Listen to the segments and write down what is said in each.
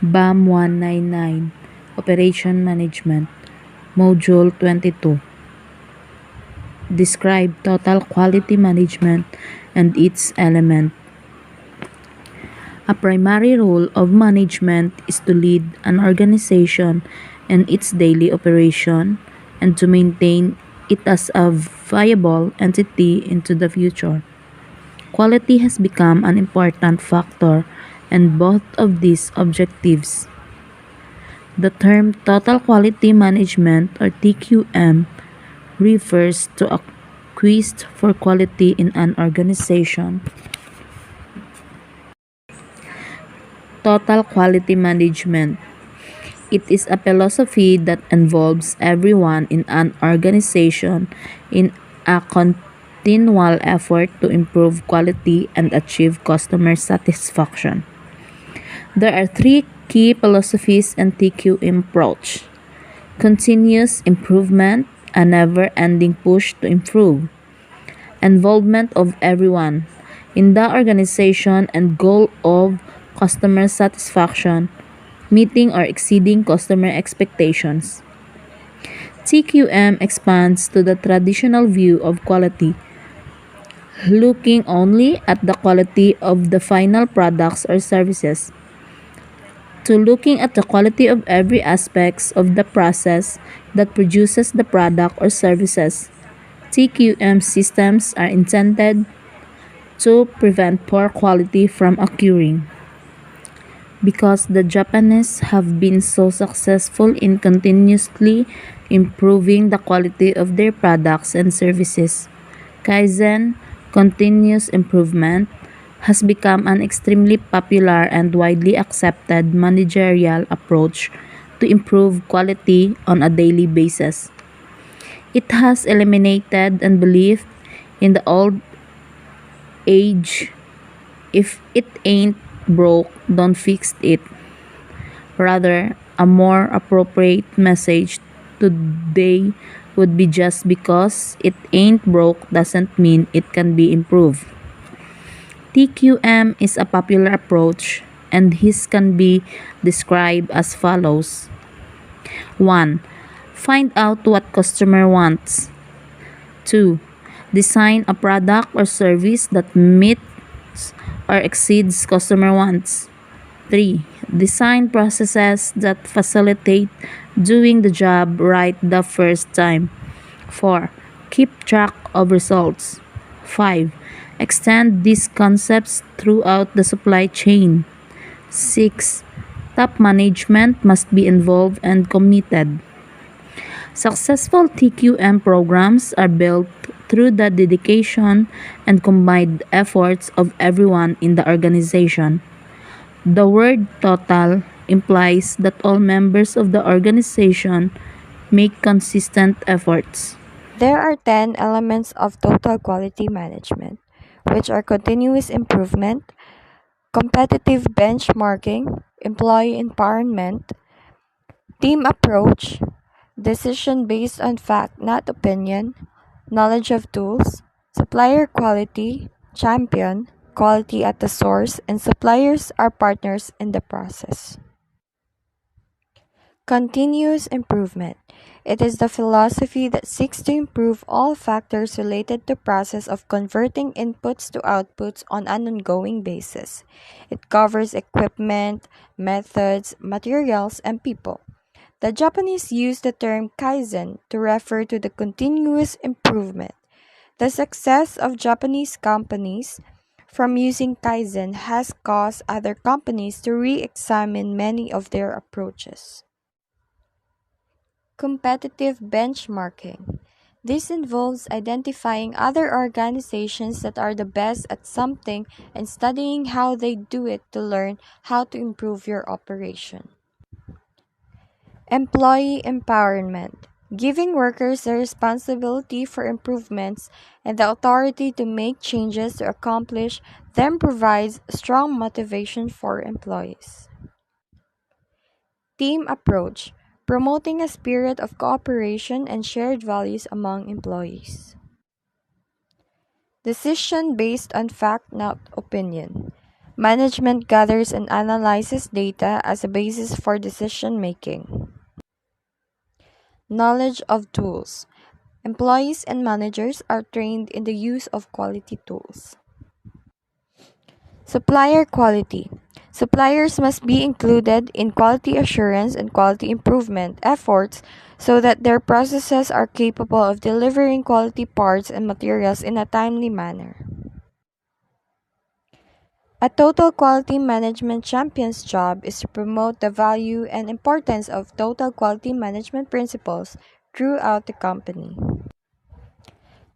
BAM 199 Operation Management Module 22 Describe Total Quality Management and its element. A primary role of management is to lead an organization and its daily operation and to maintain it as a viable entity into the future. Quality has become an important factor in both of these objectives. The term Total Quality Management or TQM refers to a quest for quality in an organization. Total Quality Management. It is a philosophy that involves everyone in an organization in a continual effort to improve quality and achieve customer satisfaction. There are three key philosophies in TQM approach: continuous improvement, a never-ending push to improve, involvement of everyone in the organization and goal of customer satisfaction, meeting or exceeding customer expectations. TQM expands to the traditional view of quality, looking only at the quality of the final products or services, to looking at the quality of every aspects of the process that produces the product or services. TQM systems are intended to prevent poor quality from occurring. Because the Japanese have been so successful in continuously improving the quality of their products and services, Kaizen, continuous improvement, has become an extremely popular and widely accepted managerial approach to improve quality on a daily basis. It has eliminated and belief in the old age, if it ain't broke, don't fix it. Rather, a more appropriate message today would be just because it ain't broke doesn't mean it can be improved. TQM is a popular approach and this can be described as follows. 1. Find out what customer wants. 2. Design a product or service that meets or exceeds customer wants. 3. Design processes that facilitate doing the job right the first time. 4. Keep track of results. 5. Extend these concepts throughout the supply chain. 6. Top management must be involved and committed. Successful TQM programs are built through the dedication and combined efforts of everyone in the organization. The word total implies that all members of the organization make consistent efforts. There are 10 elements of total quality management, which are continuous improvement, competitive benchmarking, employee empowerment, team approach, decision based on fact, not opinion, knowledge of tools, supplier quality, champion, quality at the source, and suppliers are partners in the process. Continuous improvement. It is the philosophy that seeks to improve all factors related to process of converting inputs to outputs on an ongoing basis. It covers equipment, methods, materials, and people. The Japanese use the term kaizen to refer to the continuous improvement. The success of Japanese companies from using kaizen has caused other companies to re-examine many of their approaches. Competitive benchmarking. This involves identifying other organizations that are the best at something and studying how they do it to learn how to improve your operation. Employee empowerment. Giving workers the responsibility for improvements and the authority to make changes to accomplish them provides strong motivation for employees. Team approach. Promoting a spirit of cooperation and shared values among employees. Decision based on fact, not opinion. Management gathers and analyzes data as a basis for decision making. Knowledge of tools. Employees and managers are trained in the use of quality tools. Supplier quality. Suppliers must be included in quality assurance and quality improvement efforts so that their processes are capable of delivering quality parts and materials in a timely manner. A total quality management champion's job is to promote the value and importance of total quality management principles throughout the company.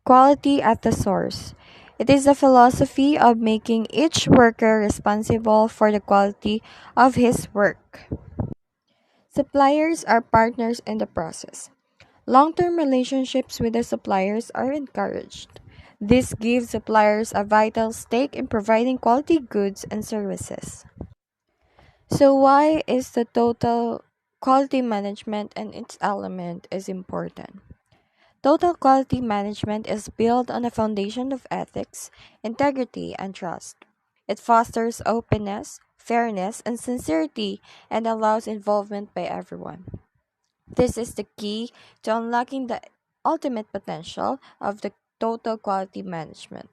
Quality at the source. It is the philosophy of making each worker responsible for the quality of his work. Suppliers are partners in the process. Long term relationships with the suppliers are encouraged. This gives suppliers a vital stake in providing quality goods and services. So, why is the total quality management and its element is important? Total quality management is built on a foundation of ethics, integrity, and trust. It fosters openness, fairness, and sincerity and allows involvement by everyone. This is the key to unlocking the ultimate potential of the total quality management.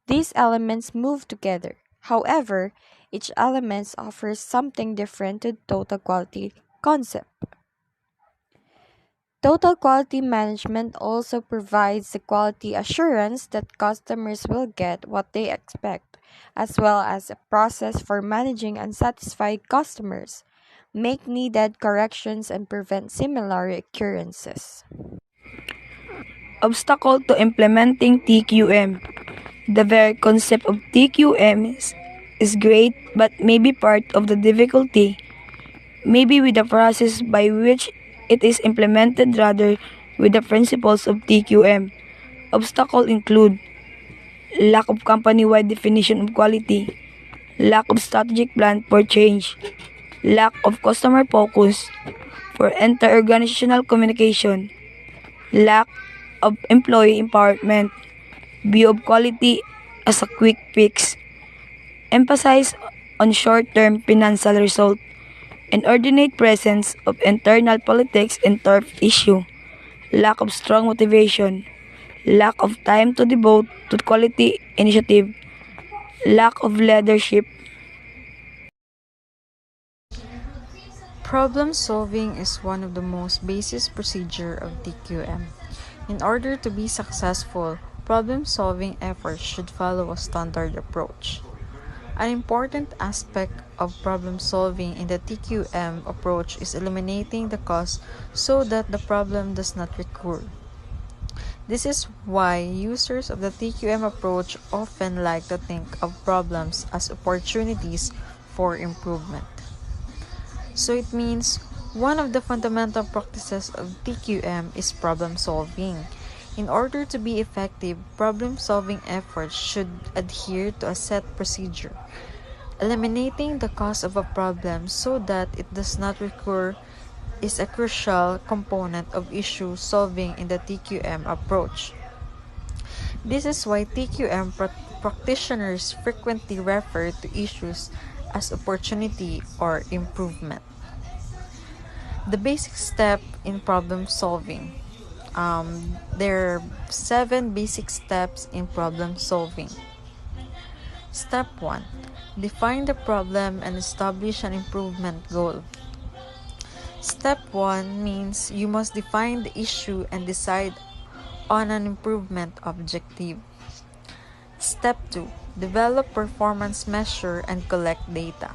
These elements move together. However, each element offers something different to total quality concept. Total quality management also provides the quality assurance that customers will get what they expect, as well as a process for managing unsatisfied customers, make needed corrections, and prevent similar occurrences. Obstacle to implementing TQM. The very concept of TQM is great, but maybe part of the difficulty maybe with the process by which it is implemented rather with the principles of TQM. Obstacles include lack of company-wide definition of quality, lack of strategic plan for change, lack of customer focus for inter-organizational communication, lack of employee empowerment, view of quality as a quick fix, emphasize on short-term financial result, inordinate presence of internal politics and turf issue, lack of strong motivation, lack of time to devote to quality initiative, lack of leadership. Problem solving is one of the most basic procedure of TQM. In order to be successful, problem solving efforts should follow a standard approach. An important aspect of problem solving in the TQM approach is eliminating the cause so that the problem does not recur. This is why users of the TQM approach often like to think of problems as opportunities for improvement. So it means one of the fundamental practices of TQM is problem solving. In order to be effective, problem solving efforts should adhere to a set procedure. Eliminating the cause of a problem so that it does not recur is a crucial component of issue solving in the TQM approach. This is why TQM practitioners frequently refer to issues as opportunity or improvement. The basic step in problem solving. There are 7 basic steps in problem solving. Step 1. Define the problem and establish an improvement goal. Step 1 means you must define the issue and decide on an improvement objective. Step 2. Develop performance measure and collect data.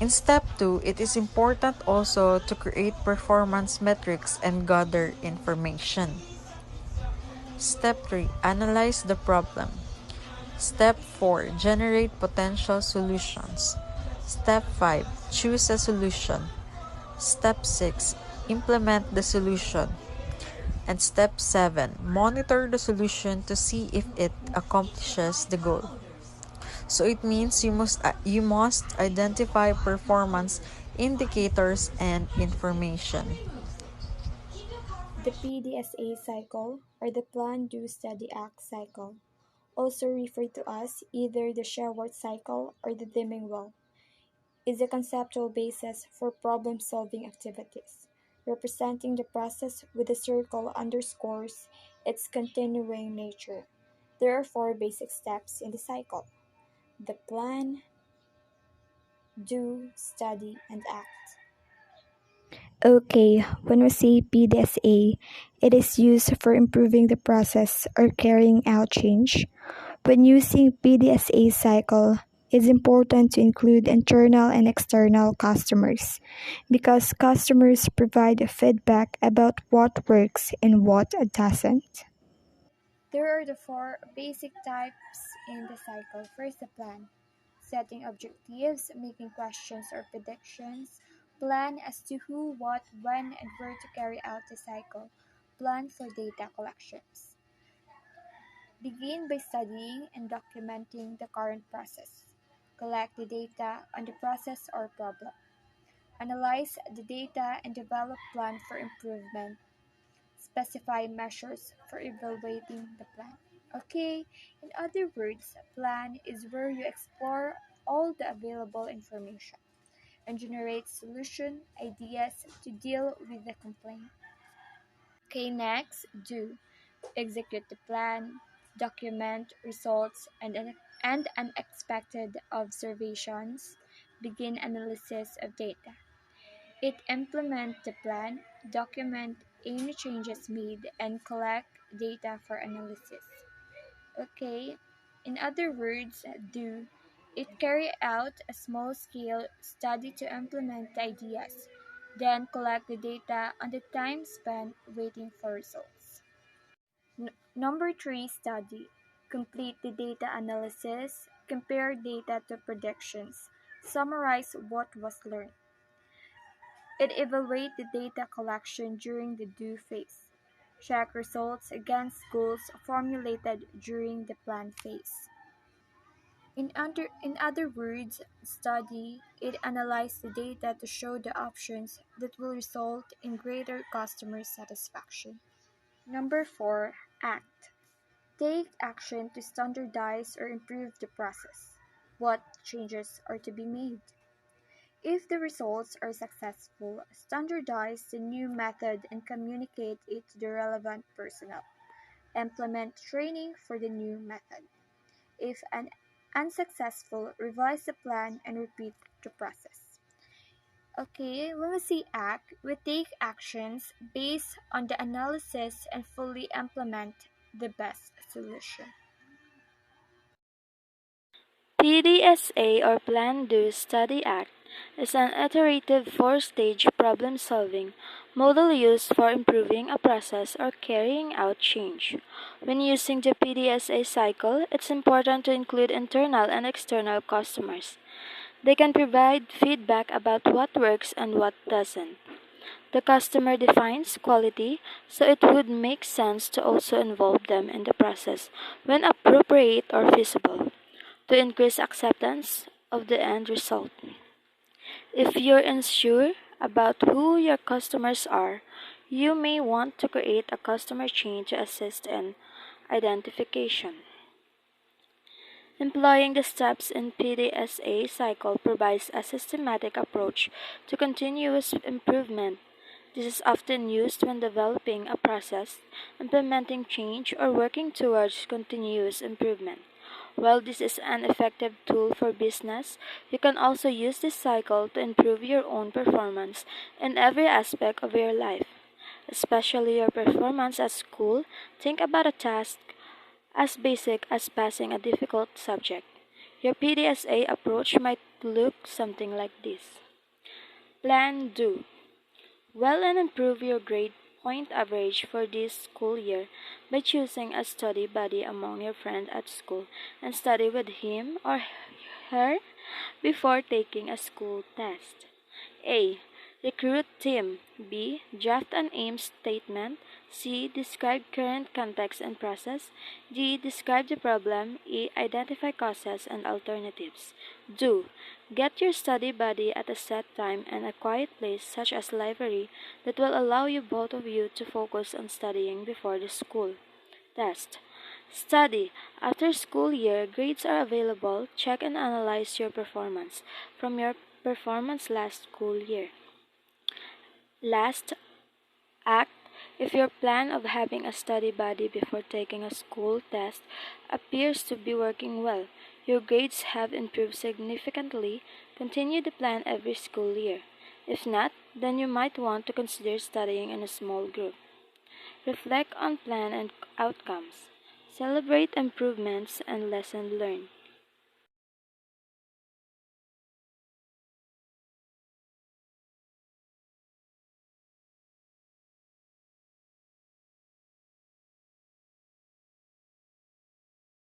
In step 2, it is important also to create performance metrics and gather information. Step 3. Analyze the problem. Step 4. Generate potential solutions. Step 5. Choose a solution. Step 6. Implement the solution. And step 7. Monitor the solution to see if it accomplishes the goal. So it means you must identify performance indicators and information. The PDSA cycle, or the Plan Do Study Act cycle. also referred to as either the Shewhart cycle or the Deming well, is a conceptual basis for problem-solving activities. Representing the process with a circle underscores its continuing nature. There are four basic steps in the cycle: the plan, do, study, and act. Okay, when we say PDSA, it is used for improving the process or carrying out change. When using PDSA cycle, it's important to include internal and external customers because customers provide feedback about what works and what doesn't. There are the four basic types in the cycle. First, the plan. Setting objectives, making questions or predictions. Plan as to who, what, when, and where to carry out the cycle. Plan for data collections. Begin by studying and documenting the current process. Collect the data on the process or problem. Analyze the data and develop plan for improvement. Specify measures for evaluating the plan. Okay, in other words, plan is where you explore all the available information and generate solution ideas to deal with the complaint. Okay, next, do. Execute the plan, document results and unexpected observations, begin analysis of data. It implement the plan, document any changes made, and collect data for analysis. Okay, in other words, do. It carry out a small-scale study to implement the ideas, then collect the data on the time spent waiting for results. Number three, study. Complete the data analysis, compare data to predictions, summarize what was learned. It evaluates the data collection during the do phase. Check results against goals formulated during the plan phase. In other words, study, it analyzes the data to show the options that will result in greater customer satisfaction. Number four, act. Take action to standardize or improve the process. What changes are to be made? If the results are successful, standardize the new method and communicate it to the relevant personnel. Implement training for the new method. If unsuccessful, revise the plan and repeat the process. Okay, when we say act, we take actions based on the analysis and fully implement the best solution. PDSA or Plan Do Study Act is an iterative four-stage problem-solving model used for improving a process or carrying out change. When using the PDSA cycle, it's important to include internal and external customers. They can provide feedback about what works and what doesn't. The customer defines quality, so it would make sense to also involve them in the process when appropriate or feasible to increase acceptance of the end result. If you're unsure about who your customers are, you may want to create a customer chain to assist in identification. Employing the steps in PDSA cycle provides a systematic approach to continuous improvement. This is often used when developing a process, implementing change, or working towards continuous improvement. While this is an effective tool for business, you can also use this cycle to improve your own performance in every aspect of your life, especially your performance at school. Think about a task as basic as passing a difficult subject. Your PDSA approach might look something like this. Plan Do. Well, and improve your grade point average for this school year by choosing a study buddy among your friends at school and study with him or her before taking a school test. A. Recruit team. B. Draft an aim statement. C. Describe current context and process. D. Describe the problem. E. Identify causes and alternatives. Do. Get your study buddy at a set time and a quiet place such as library that will allow you both of you to focus on studying before the school test. Study. After school year, grades are available. Check and analyze your performance from your performance last school year. Last, act. If your plan of having a study buddy before taking a school test appears to be working well, your grades have improved significantly, continue the plan every school year. If not, then you might want to consider studying in a small group. Reflect on plan and outcomes. Celebrate improvements and lessons learned.